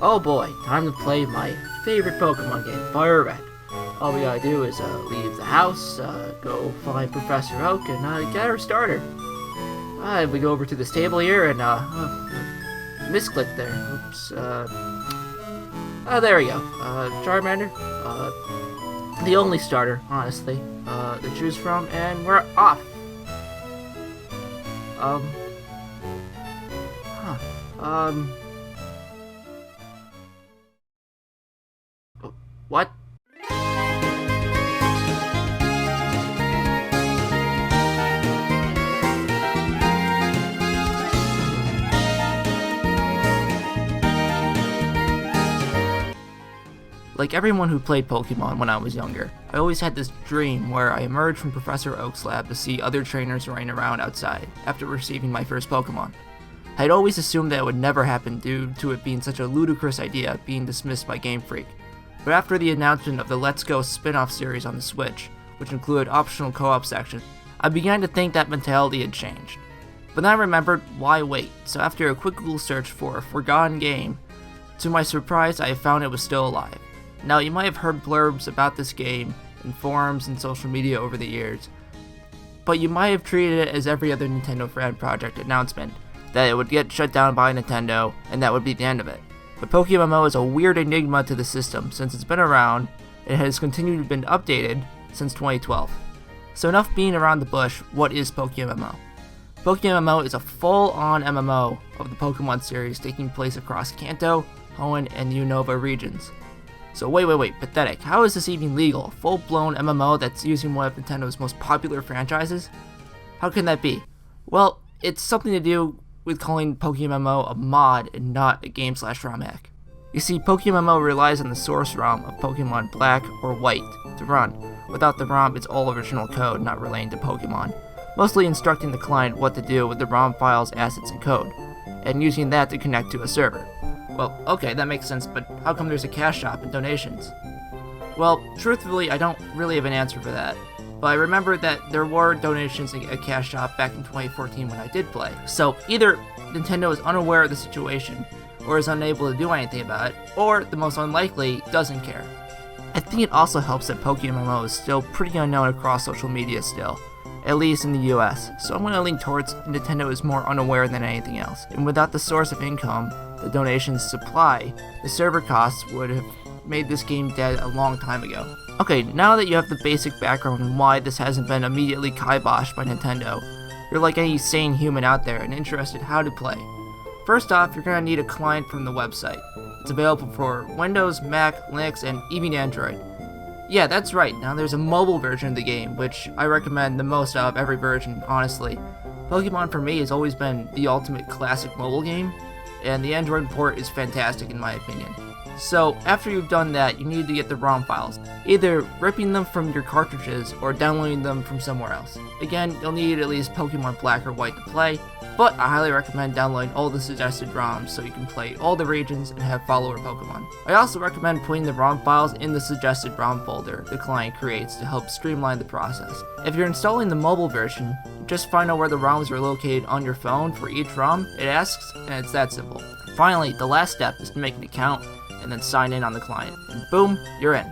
Oh boy, time to play my favorite Pokemon game, Fire Red. All we gotta do is leave the house, go find Professor Oak, and get our starter. We go over to this table here, and misclicked there. Oops. There we go. Charmander. The only starter, honestly, to choose from, and we're off. What? Like everyone who played Pokemon when I was younger, I always had this dream where I emerged from Professor Oak's lab to see other trainers running around outside after receiving my first Pokemon. I'd always assumed that it would never happen due to it being such a ludicrous idea being dismissed by Game Freak. But after the announcement of the Let's Go spin-off series on the Switch, which included optional co-op sections, I began to think that mentality had changed. But then I remembered, why wait? So after a quick Google search for a forgotten game, to my surprise I found it was still alive. Now, you might have heard blurbs about this game in forums and social media over the years, but you might have treated it as every other Nintendo fan project announcement, that it would get shut down by Nintendo, and that would be the end of it. But PokeMMO is a weird enigma to the system since it's been around, and has continued to been updated since 2012. So enough being around the bush, what is PokeMMO? PokeMMO is a full-on MMO of the Pokemon series taking place across Kanto, Hoenn, and Unova regions. So wait, pathetic. How is this even legal? A full-blown MMO that's using one of Nintendo's most popular franchises? How can that be? Well, it's something to do with calling PokeMMO a mod and not a game/ROM hack. You see, PokeMMO relies on the source ROM of Pokemon Black or White to run. Without the ROM, it's all original code not relating to Pokemon, mostly instructing the client what to do with the ROM files, assets, and code, and using that to connect to a server. Well, okay, that makes sense, but how come there's a cash shop and donations? Well, truthfully, I don't really have an answer for that, but I remember that there were donations at a cash shop back in 2014 when I did play. So either Nintendo is unaware of the situation, or is unable to do anything about it, or, the most unlikely, doesn't care. I think it also helps that PokeMMO is still pretty unknown across social media still, at least in the US, so I'm going to lean towards Nintendo is more unaware than anything else, and without the source of income, the donations supply, the server costs would have made this game dead a long time ago. Okay, now that you have the basic background on why this hasn't been immediately kiboshed by Nintendo, you're like any sane human out there and interested how to play. First off, you're going to need a client from the website. It's available for Windows, Mac, Linux, and even Android. Yeah, that's right, now there's a mobile version of the game, which I recommend the most out of every version, honestly. Pokemon for me has always been the ultimate classic mobile game, and the Android port is fantastic in my opinion. So, after you've done that, you need to get the ROM files, either ripping them from your cartridges or downloading them from somewhere else. Again, you'll need at least Pokemon Black or White to play, but I highly recommend downloading all the suggested ROMs so you can play all the regions and have follower Pokemon. I also recommend putting the ROM files in the suggested ROM folder the client creates to help streamline the process. If you're installing the mobile version, just find out where the ROMs are located on your phone for each ROM it asks, and it's that simple. Finally, the last step is to make an account and then sign in on the client, and boom, you're in.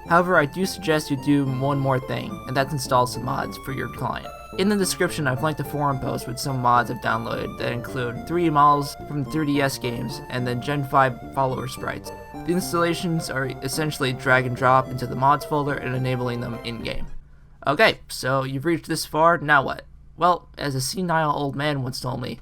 However, I do suggest you do one more thing, and that's install some mods for your client. In the description, I've linked a forum post with some mods I've downloaded that include 3D models from 3DS games and then Gen 5 follower sprites. The installations are essentially drag and drop into the mods folder and enabling them in-game. Okay, so you've reached this far, now what? Well, as a senile old man once told me,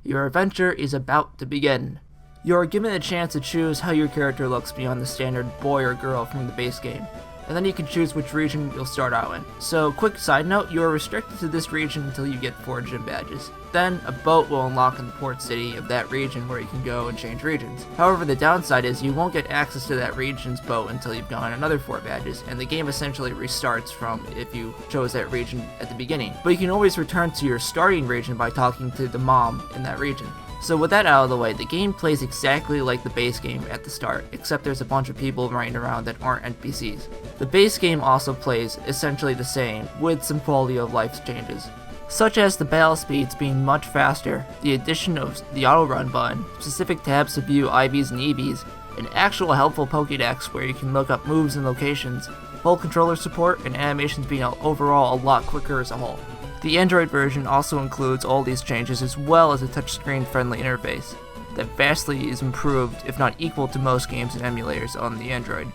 your adventure is about to begin. You are given a chance to choose how your character looks beyond the standard boy or girl from the base game, and then you can choose which region you'll start out in. So, quick side note, you are restricted to this region until you get 4 gym badges. Then, a boat will unlock in the port city of that region where you can go and change regions. However, the downside is you won't get access to that region's boat until you've gotten another 4 badges, and the game essentially restarts from if you chose that region at the beginning. But you can always return to your starting region by talking to the mom in that region. So with that out of the way, the game plays exactly like the base game at the start, except there's a bunch of people running around that aren't NPCs. The base game also plays essentially the same, with some quality of life changes. such as the battle speeds being much faster, the addition of the auto run button, specific tabs to view IVs and EVs, an actual helpful Pokédex where you can look up moves and locations, full controller support, and animations being overall a lot quicker as a whole. The Android version also includes all these changes as well as a touchscreen friendly interface that vastly is improved, if not equal to most games and emulators on the Android.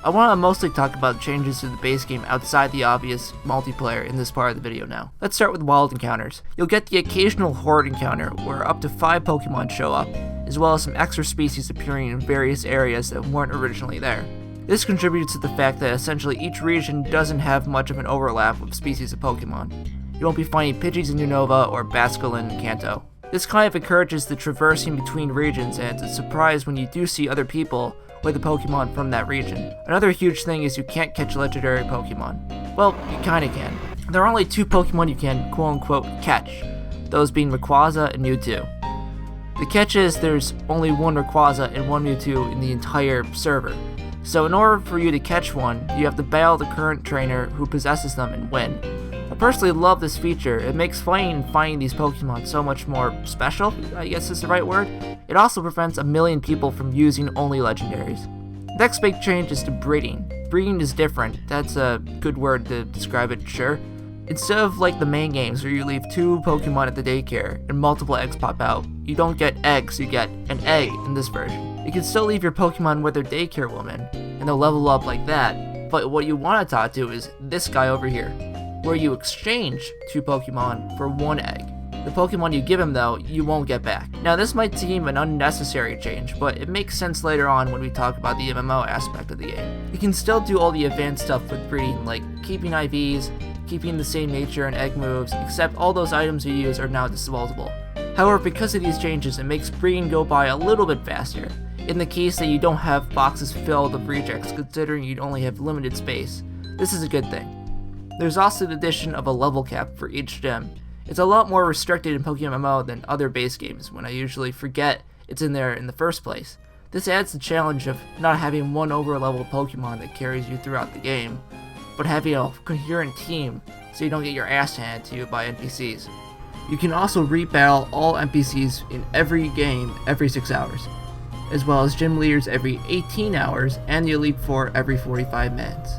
I want to mostly talk about changes to the base game outside the obvious multiplayer in this part of the video now. Let's start with wild encounters. You'll get the occasional horde encounter where up to 5 Pokemon show up, as well as some extra species appearing in various areas that weren't originally there. This contributes to the fact that essentially each region doesn't have much of an overlap with species of Pokemon. You won't be finding Pidgeys in Unova or Basculin in Kanto. This kind of encourages the traversing between regions, and it's a surprise when you do see other people with the Pokemon from that region. Another huge thing is you can't catch legendary Pokemon. Well, you kinda can. There are only 2 Pokemon you can quote-unquote catch, those being Rayquaza and Mewtwo. The catch is there's only 1 Rayquaza and 1 Mewtwo in the entire server. So in order for you to catch one, you have to battle the current trainer who possesses them and win. I personally love this feature. It makes fighting and finding these Pokemon so much more special, I guess is the right word. It also prevents a million people from using only legendaries. Next big change is to breeding. Breeding is different. That's a good word to describe it, sure. Instead of like the main games where you leave 2 Pokemon at the daycare and multiple eggs pop out, you don't get eggs, you get an egg in this version. You can still leave your Pokemon with their daycare woman, and they'll level up like that, but what you want to talk to is this guy over here, where you exchange 2 Pokemon for 1 egg. The Pokemon you give him though, you won't get back. Now this might seem an unnecessary change, but it makes sense later on when we talk about the MMO aspect of the game. You can still do all the advanced stuff with breeding, like keeping IVs, keeping the same nature and egg moves, except all those items you use are now disposable. However, because of these changes, it makes breeding go by a little bit faster, in the case that you don't have boxes filled of rejects considering you only have limited space. This is a good thing. There's also the addition of a level cap for each gym. It's a lot more restricted in PokeMMO than other base games when I usually forget it's in there in the first place. This adds the challenge of not having one over-leveled Pokemon that carries you throughout the game, but having a coherent team so you don't get your ass handed to you by NPCs. You can also rebattle all NPCs in every game every 6 hours, as well as gym leaders every 18 hours and the Elite Four every 45 minutes.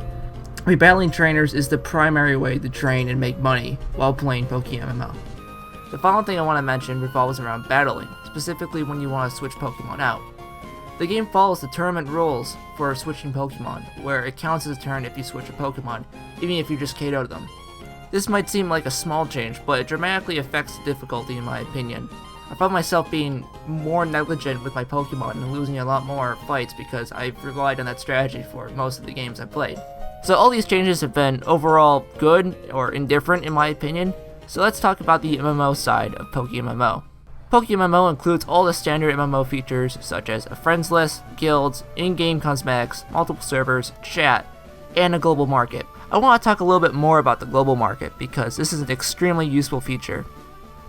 Rebattling trainers is the primary way to train and make money while playing PokeMMO. The final thing I want to mention revolves around battling, specifically when you want to switch Pokemon out. The game follows the tournament rules for switching Pokemon, where it counts as a turn if you switch a Pokemon, even if you just KO'd them. This might seem like a small change, but it dramatically affects the difficulty in my opinion. I found myself being more negligent with my Pokemon and losing a lot more fights because I relied on that strategy for most of the games I played. So all these changes have been overall good or indifferent in my opinion, so let's talk about the MMO side of PokeMMO. PokeMMO includes all the standard MMO features such as a friends list, guilds, in-game cosmetics, multiple servers, chat, and a global market. I want to talk a little bit more about the global market because this is an extremely useful feature.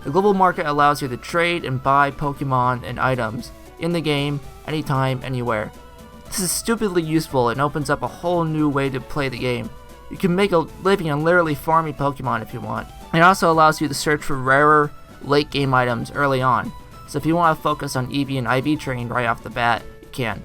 The global market allows you to trade and buy Pokemon and items in the game, anytime, anywhere. This is stupidly useful and opens up a whole new way to play the game. You can make a living on literally farming Pokemon if you want. It also allows you to search for rarer, late game items early on, so if you want to focus on EV and IV training right off the bat, you can.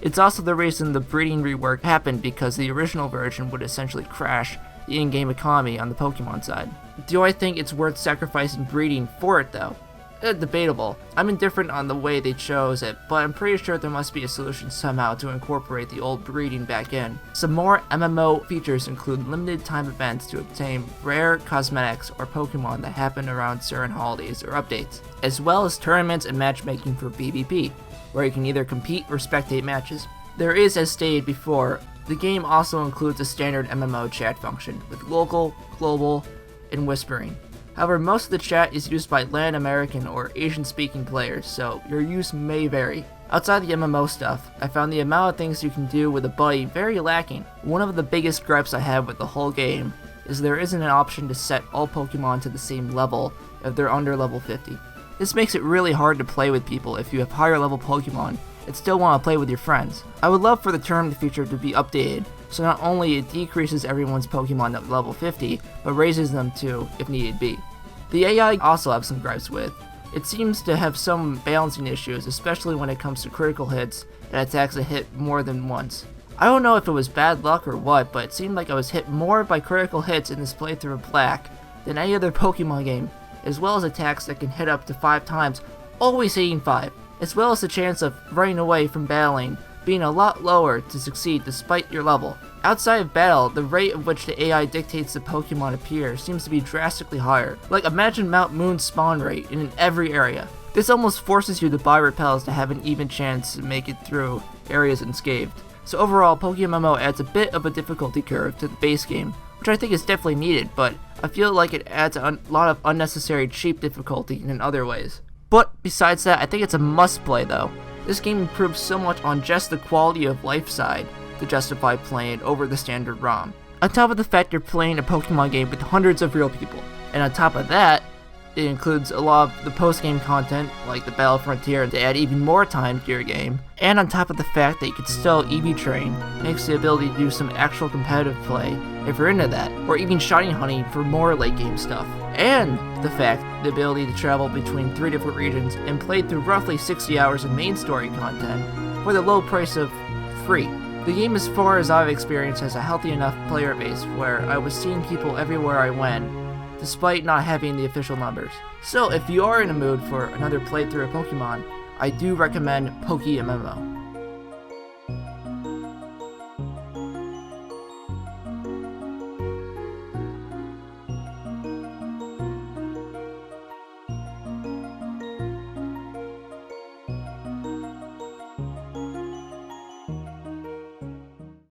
It's also the reason the breeding rework happened because the original version would essentially crash the in-game economy on the Pokemon side. Do I think it's worth sacrificing breeding for it though? Debatable. I'm indifferent on the way they chose it, but I'm pretty sure there must be a solution somehow to incorporate the old breeding back in. Some more MMO features include limited time events to obtain rare cosmetics or Pokemon that happen around certain holidays or updates, as well as tournaments and matchmaking for PvP, where you can either compete or spectate matches. There is, as stated before, the game also includes a standard MMO chat function with local, global, and whispering. However, most of the chat is used by Latin American or Asian speaking players, so your use may vary. Outside the MMO stuff, I found the amount of things you can do with a buddy very lacking. One of the biggest gripes I have with the whole game is there isn't an option to set all Pokemon to the same level if they're under level 50. This makes it really hard to play with people if you have higher level Pokemon and still want to play with your friends. I would love for the tournament feature to be updated, so not only it decreases everyone's Pokemon at level 50, but raises them too if needed be. The AI also have some gripes with. It seems to have some balancing issues, especially when it comes to critical hits and attacks that hit more than once. I don't know if it was bad luck or what, but it seemed like I was hit more by critical hits in this playthrough of Black than any other Pokemon game, as well as attacks that can hit up to 5 times, always hitting 5, as well as the chance of running away from battling being a lot lower to succeed despite your level. Outside of battle, the rate at which the AI dictates the Pokemon appear seems to be drastically higher. Like, imagine Mount Moon's spawn rate in every area. This almost forces you to buy repels to have an even chance to make it through areas unscathed. So overall, PokeMMO adds a bit of a difficulty curve to the base game, which I think is definitely needed, but I feel like it adds a lot of unnecessary cheap difficulty in other ways. But besides that, I think it's a must play though. This game improves so much on just the quality of life side to justify playing it over the standard ROM. On top of the fact you're playing a Pokemon game with hundreds of real people. And on top of that, it includes a lot of the post-game content, like the Battle Frontier, to add even more time to your game. And on top of the fact that you can still EV train, makes the ability to do some actual competitive play if you're into that, or even shiny hunting for more late game stuff. And the fact, the ability to travel between 3 different regions and play through roughly 60 hours of main story content for the low price of free. The game, as far as I've experienced, has a healthy enough player base where I was seeing people everywhere I went, despite not having the official numbers. So if you are in a mood for another playthrough of Pokemon, I do recommend PokeMMO.